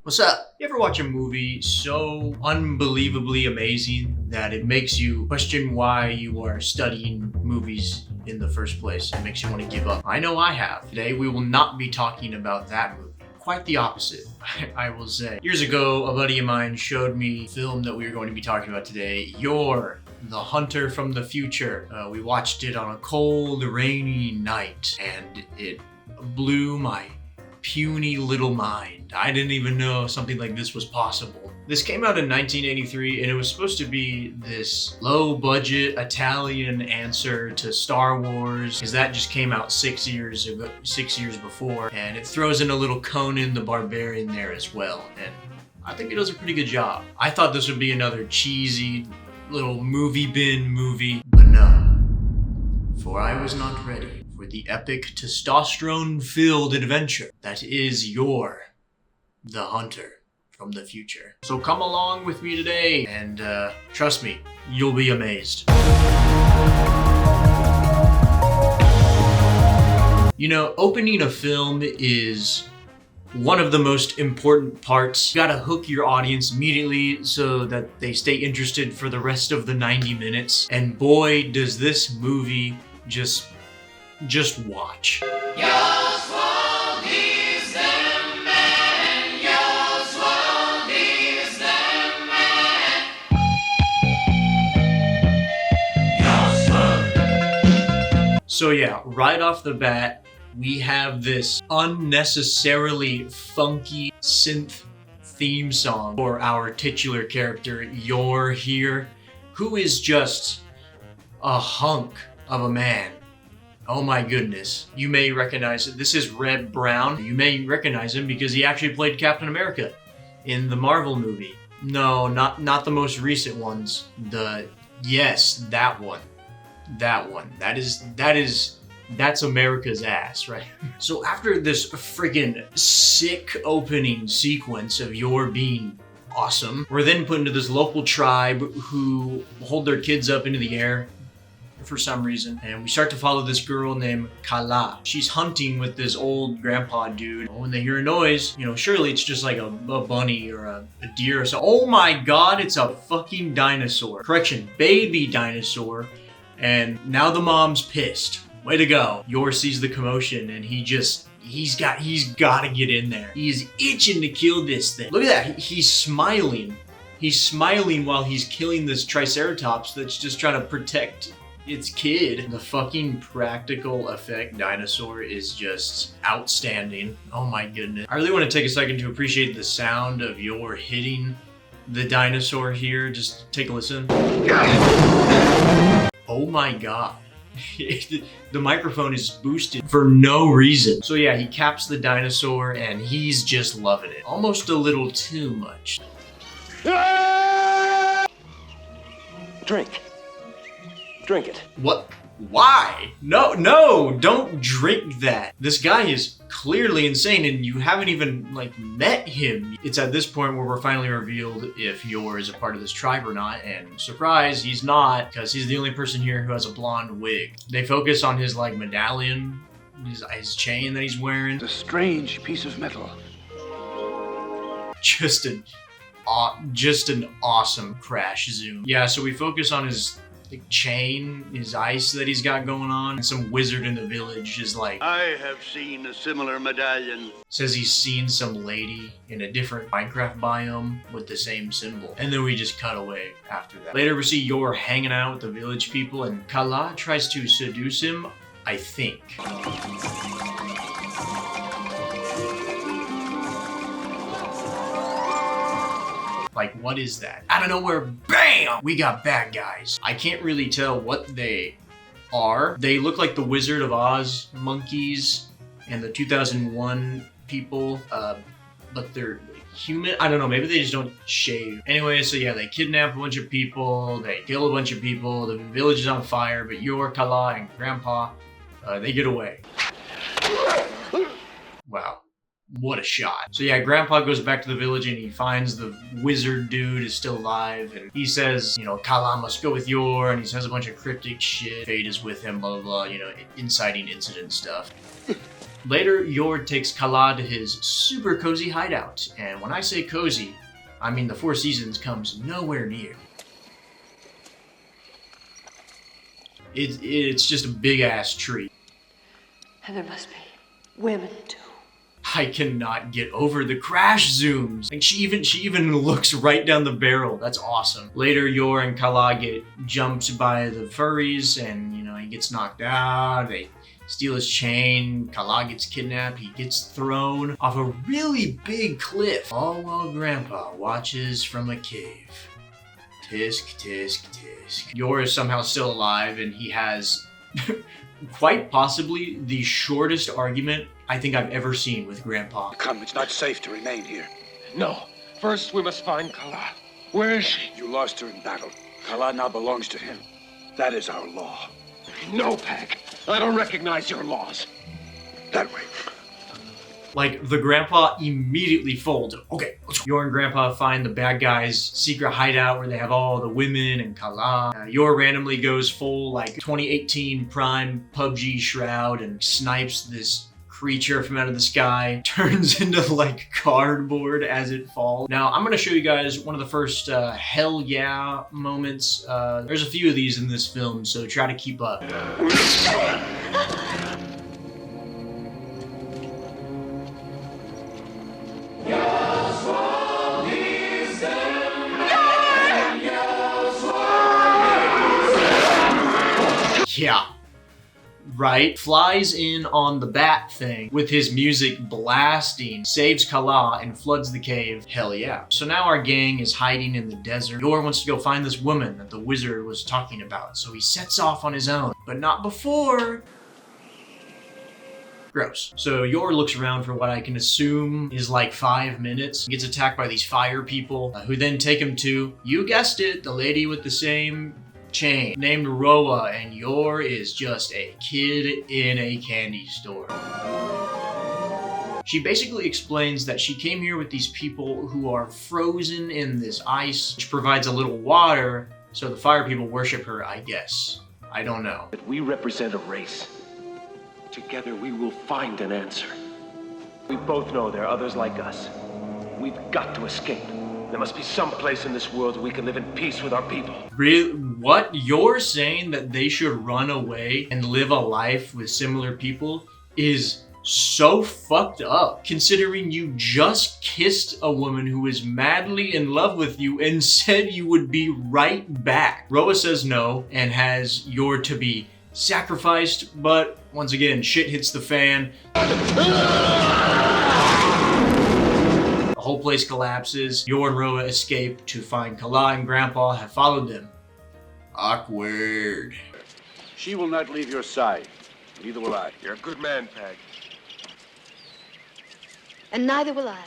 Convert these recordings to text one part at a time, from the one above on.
What's up? You ever watch a movie so unbelievably amazing that it makes you question why you are studying movies in the first place? It makes you want to give up. I know I have. Today we will not be talking about that movie. Quite the opposite, I will say. Years ago, a buddy of mine showed me a film that we are going to be talking about today. You're the Hunter from the Future. We watched it on a cold, rainy night, and it blew my puny little mind. I didn't even know something like this was possible. This came out in 1983 and it was supposed to be this low-budget Italian answer to Star Wars, because that just came out 6 years before, and it throws in a little Conan the Barbarian there as well, and I think it does a pretty good job. I thought this would be another cheesy little movie bin movie, but no. For I was not ready for the epic testosterone-filled adventure that is You're the Hunter from the Future. So come along with me today and trust me, you'll be amazed. You know, opening a film is one of the most important parts. You gotta hook your audience immediately so that they stay interested for the rest of the 90 minutes. And boy, does this movie just watch. So yeah, right off the bat, we have this unnecessarily funky synth theme song for our titular character, You're here, who is just a hunk of a man. Oh my goodness. You may recognize it. This is Red Brown. You may recognize him because he actually played Captain America in the Marvel movie. No, not the most recent ones. Yes, that one. That one. That's America's ass, right? So after this freaking sick opening sequence of You're being awesome, we're then put into this local tribe who hold their kids up into the air for some reason, and we start to follow this girl named Kala. She's hunting with this old grandpa dude. When they hear a noise, you know, surely it's just like a bunny or a deer or so. Oh my god, it's a fucking dinosaur. Correction, baby dinosaur. And now the mom's pissed. Way to go. Yor sees the commotion and he's got to get in there. He's itching to kill this thing. Look at that, he's smiling. He's smiling while he's killing this triceratops that's just trying to protect its kid. The fucking practical effect dinosaur is just outstanding. Oh my goodness. I really want to take a second to appreciate the sound of Yor hitting the dinosaur here. Just take a listen. Oh my god. The microphone is boosted for no reason. So yeah, he caps the dinosaur and he's just loving it. Almost a little too much. Drink it. What? Why? No, don't drink that. This guy is clearly insane and you haven't even met him. It's at this point where we're finally revealed if Yor is a part of this tribe or not, and surprise, he's not, because he's the only person here who has a blonde wig. They focus on his medallion, his chain that he's wearing. It's a strange piece of metal. Just an awesome crash zoom. Yeah, so we focus on his chain, his ice that he's got going on, and some wizard in the village is I have seen a similar medallion. Says he's seen some lady in a different Minecraft biome with the same symbol. And then we just cut away after that. Later we see Yor hanging out with the village people and Kala tries to seduce him, I think. What is that? Out of nowhere, BAM! We got bad guys. I can't really tell what they are. They look like the Wizard of Oz monkeys and the 2001 people, but they're human. I don't know, maybe they just don't shave. Anyway, so yeah, they kidnap a bunch of people, they kill a bunch of people, the village is on fire, but Yor, Kala, and Grandpa, they get away. Wow. What a shot. So yeah, Grandpa goes back to the village and he finds the wizard dude is still alive, and he says, you know, Kala must go with Yor, and he says a bunch of cryptic shit. Fate is with him, blah, blah, blah, you know, inciting incident stuff. Later, Yor takes Kala to his super cozy hideout, and when I say cozy, I mean the Four Seasons comes nowhere near. It's just a big ass tree. And there must be women too. I cannot get over the crash zooms. Like she even looks right down the barrel. That's awesome. Later, Yor and Kala get jumped by the furries, and he gets knocked out. They steal his chain. Kala gets kidnapped. He gets thrown off a really big cliff. All while Grandpa watches from a cave. Tisk, tisk, tisk. Yor is somehow still alive, and he has quite possibly the shortest argument I think I've ever seen with Grandpa. Come, it's not safe to remain here. No. First, we must find Kala. Where is she? You lost her in battle. Kala now belongs to him. That is our law. No, Peg. I don't recognize your laws. That way. Like, the Grandpa immediately folds. Okay, let's go. Yor and Grandpa find the bad guys' secret hideout where they have all the women and Kala. Yor randomly goes full, 2018 Prime PUBG Shroud and snipes this creature from out of the sky, turns into cardboard as it falls. Now, I'm gonna show you guys one of the first hell yeah moments. There's a few of these in this film, so try to keep up. Yeah. Right? Flies in on the bat thing with his music blasting, saves Kala, and floods the cave. Hell yeah. So now our gang is hiding in the desert. Yor wants to go find this woman that the wizard was talking about, so he sets off on his own. But not before... Gross. So Yor looks around for what I can assume is 5 minutes. He gets attacked by these fire people, who then take him to, you guessed it, the lady with the same chain named Roa, and Yor is just a kid in a candy store. She basically explains that she came here with these people who are frozen in this ice, which provides a little water, so the fire people worship her, I guess. I don't know. That we represent a race. Together we will find an answer. We both know there are others like us. We've got to escape. There must be some place in this world where we can live in peace with our people. Really? What? You're saying that they should run away and live a life with similar people is so fucked up, considering you just kissed a woman who is madly in love with you and said you would be right back. Roa says no and has Yor to be sacrificed, but once again, shit hits the fan. The whole place collapses. Yor and Roa escape to find Kala, and Grandpa have followed them. Awkward. She will not leave your side. Neither will I. You're a good man, Peg. And neither will I.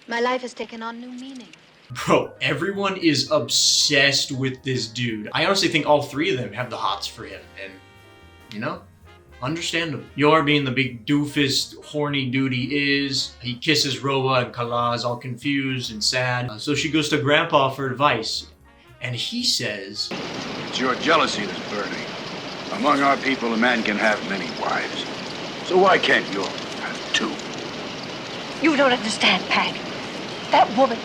My life has taken on new meaning. Bro, everyone is obsessed with this dude. I honestly think all three of them have the hots for him, and, understandable. Yor, being the big doofus, horny dude he is, he kisses Roa, and Kala is all confused and sad. So she goes to Grandpa for advice, and he says, It's your jealousy that's burning. Among our people, a man can have many wives. So why can't you have two? You don't understand, Peg. That woman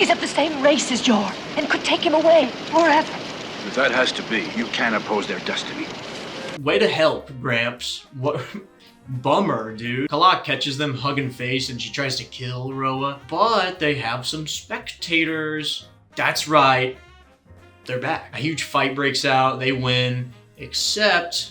is of the same race as Yor and could take him away forever. If that has to be, you can't oppose their destiny. way to help, Gramps. What? Bummer, dude. Kala catches them hugging face and she tries to kill Roa, but they have some spectators. That's right. They're back. A huge fight breaks out. They win, except...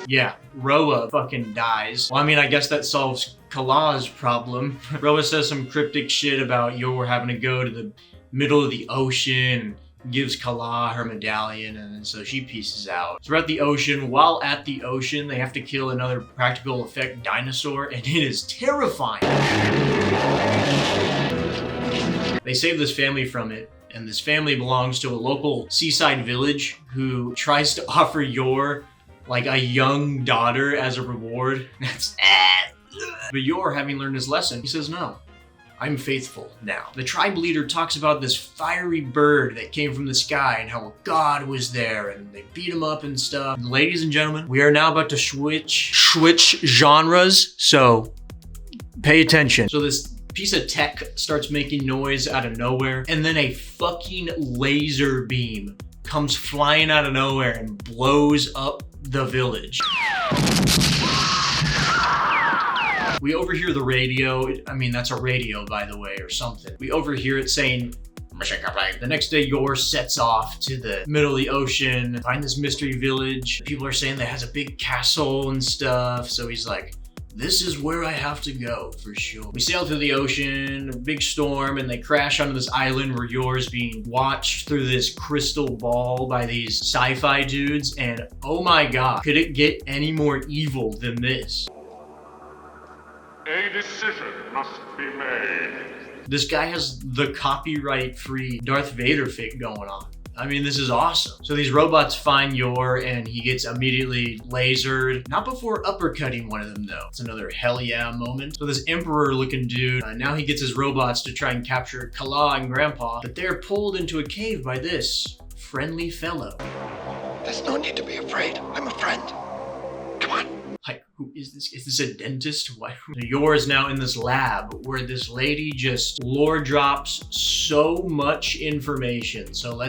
yeah, Roa fucking dies. Well, I mean, I guess that solves Kala's problem. Roa says some cryptic shit about Yor having to go to the middle of the ocean, gives Kala her medallion, and so she pieces out. So we're at the ocean. While at the ocean, they have to kill another practical effect dinosaur, and it is terrifying. They save this family from it, and this family belongs to a local seaside village who tries to offer Yor like a young daughter as a reward. But Yor, having learned his lesson, he says no. I'm faithful now. The tribe leader talks about this fiery bird that came from the sky and how God was there and they beat him up and stuff. And ladies and gentlemen, we are now about to switch genres, so pay attention. So this piece of tech starts making noise out of nowhere, and then a fucking laser beam comes flying out of nowhere and blows up the village. We overhear the radio. I mean, that's a radio, by the way, or something. We overhear it saying, the next day, Yor sets off to the middle of the ocean, find this mystery village. People are saying that it has a big castle and stuff. So he's like, this is where I have to go for sure. We sail through the ocean, a big storm, and they crash onto this island where Yor's being watched through this crystal ball by these sci-fi dudes. And oh my God, could it get any more evil than this? A decision must be made. This guy has the copyright-free Darth Vader fic going on. I mean, this is awesome. So these robots find Yor and he gets immediately lasered. Not before uppercutting one of them though. It's another hell yeah moment. So this emperor looking dude, now he gets his robots to try and capture Kala and Grandpa, but they're pulled into a cave by this friendly fellow. There's no need to be afraid. I'm a friend. Come on. Like, who is this? Is this a dentist? Why? Yor is now in this lab where this lady just lore drops so much information. So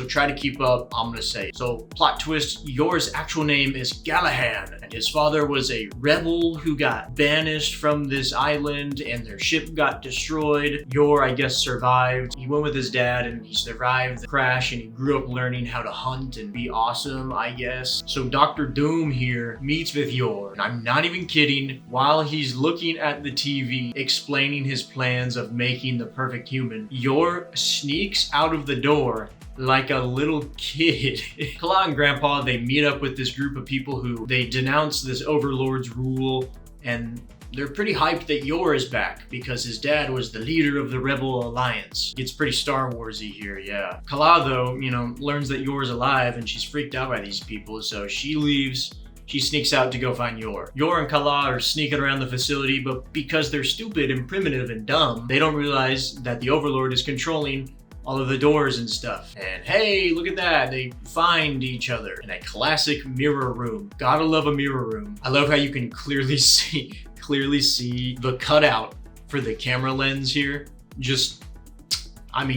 try to keep up. I'm gonna say. So plot twist, Yor's actual name is Galahad. And his father was a rebel who got banished from this island and their ship got destroyed. Yor, I guess, survived. He went with his dad and he survived the crash and he grew up learning how to hunt and be awesome, I guess. So Dr. Doom here meets with Yor. And I'm not even kidding, while he's looking at the TV explaining his plans of making the perfect human, Yor sneaks out of the door like a little kid. Kala and Grandpa, they meet up with this group of people who they denounce this overlord's rule, and they're pretty hyped that Yor is back because his dad was the leader of the Rebel Alliance. It's pretty Star Warsy here, yeah. Kala though, learns that Yor's alive and she's freaked out by these people, so she leaves. She sneaks out to go find Yor. Yor and Kala are sneaking around the facility, but because they're stupid and primitive and dumb, they don't realize that the Overlord is controlling all of the doors and stuff. And hey, look at that. They find each other in a classic mirror room. Gotta love a mirror room. I love how you can clearly see the cutout for the camera lens here. Just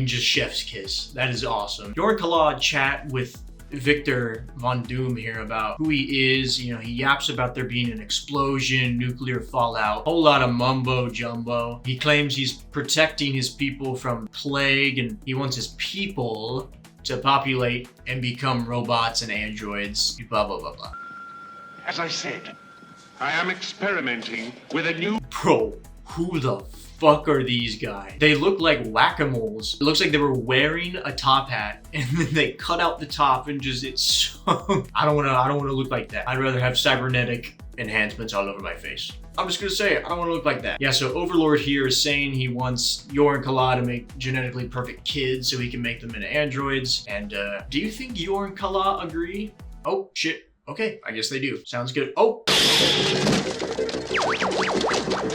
chef's kiss. That is awesome. Yor and Kala chat with Victor Von Doom here about who he is. He yaps about there being an explosion, nuclear fallout, whole lot of mumbo jumbo. He claims he's protecting his people from plague and he wants his people to populate and become robots and androids, blah, blah, blah, blah. As I said, I am experimenting with a new... Bro, who the fuck are these guys? They look like whack-a-moles. It looks like they were wearing a top hat and then they cut out the top and it's so... I don't wanna look like that. I'd rather have cybernetic enhancements all over my face. I'm just gonna say it, I don't wanna look like that. Yeah, so Overlord here is saying he wants Yor and Kala to make genetically perfect kids so he can make them into androids. And do you think Yor and Kala agree? Oh, shit. Okay, I guess they do. Sounds good. Oh!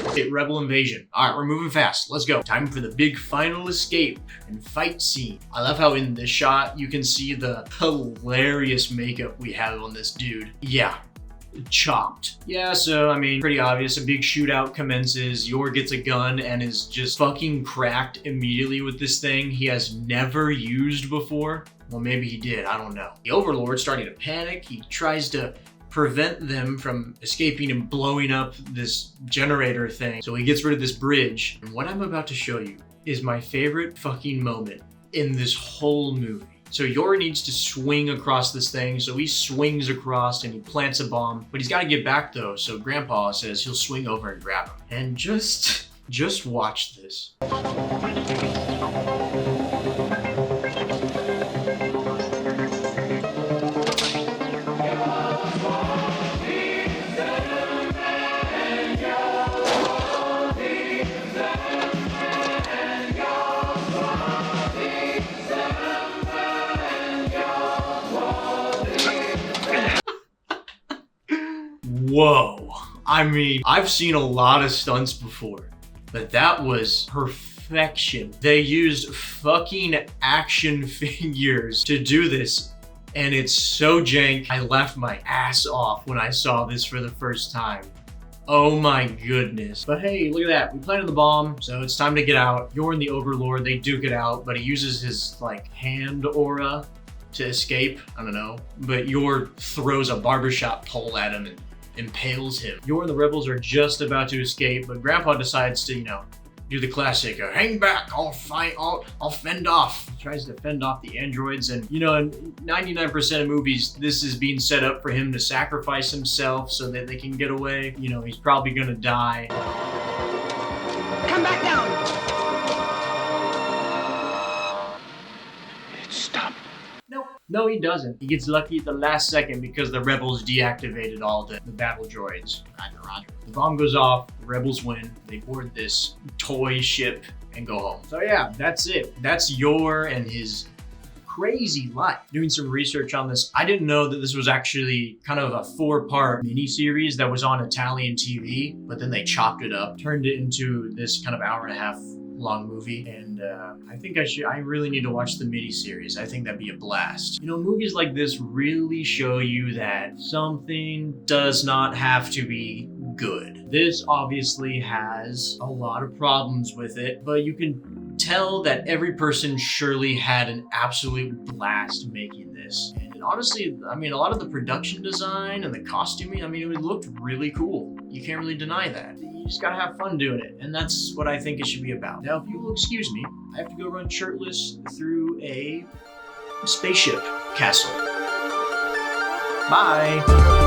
Okay, Rebel invasion. All right, we're moving fast. Let's go. Time for the big final escape and fight scene. I love how in this shot, you can see the hilarious makeup we have on this dude. Yeah, chopped. Yeah, so, pretty obvious. A big shootout commences. Yor gets a gun and is just fucking cracked immediately with this thing he has never used before. Well, maybe he did. I don't know. The Overlord's starting to panic. He tries to prevent them from escaping and blowing up this generator thing. So he gets rid of this bridge. And what I'm about to show you is my favorite fucking moment in this whole movie. So Yor needs to swing across this thing. So he swings across and he plants a bomb, but he's got to get back though. So Grandpa says he'll swing over and grab him. And just watch this. Whoa. I've seen a lot of stunts before, but that was perfection. They used fucking action figures to do this, and it's so jank. I laughed my ass off when I saw this for the first time. Oh my goodness. But hey, look at that. We planted the bomb, so it's time to get out. You're in the Overlord. They duke it out, but he uses his like hand aura to escape. I don't know. But Yor throws a barbershop pole at him and impales him. Yor and the rebels are just about to escape, but Grandpa decides to, do the classic, hang back, I'll fend off. He tries to fend off the androids, and in 99% of movies, this is being set up for him to sacrifice himself so that they can get away. He's probably gonna die. Come back down! It stopped. No, he doesn't. He gets lucky at the last second because the rebels deactivated all the battle droids. Roger. The bomb goes off, the rebels win, they board this toy ship and go home. So yeah, that's it. That's Yor and his crazy life. Doing some research on this, I didn't know that this was actually kind of a 4-part miniseries that was on Italian TV, but then they chopped it up, turned it into this kind of hour-and-a-half long movie, and I really need to watch the miniseries. I think that'd be a blast. Movies like this really show you that something does not have to be good. This obviously has a lot of problems with it, but you can tell that every person surely had an absolute blast making this. And honestly, a lot of the production design and the costuming, it looked really cool. You can't really deny that. You just gotta have fun doing it, and that's what I think it should be about. Now, if you will excuse me, I have to go run shirtless through a spaceship castle. Bye!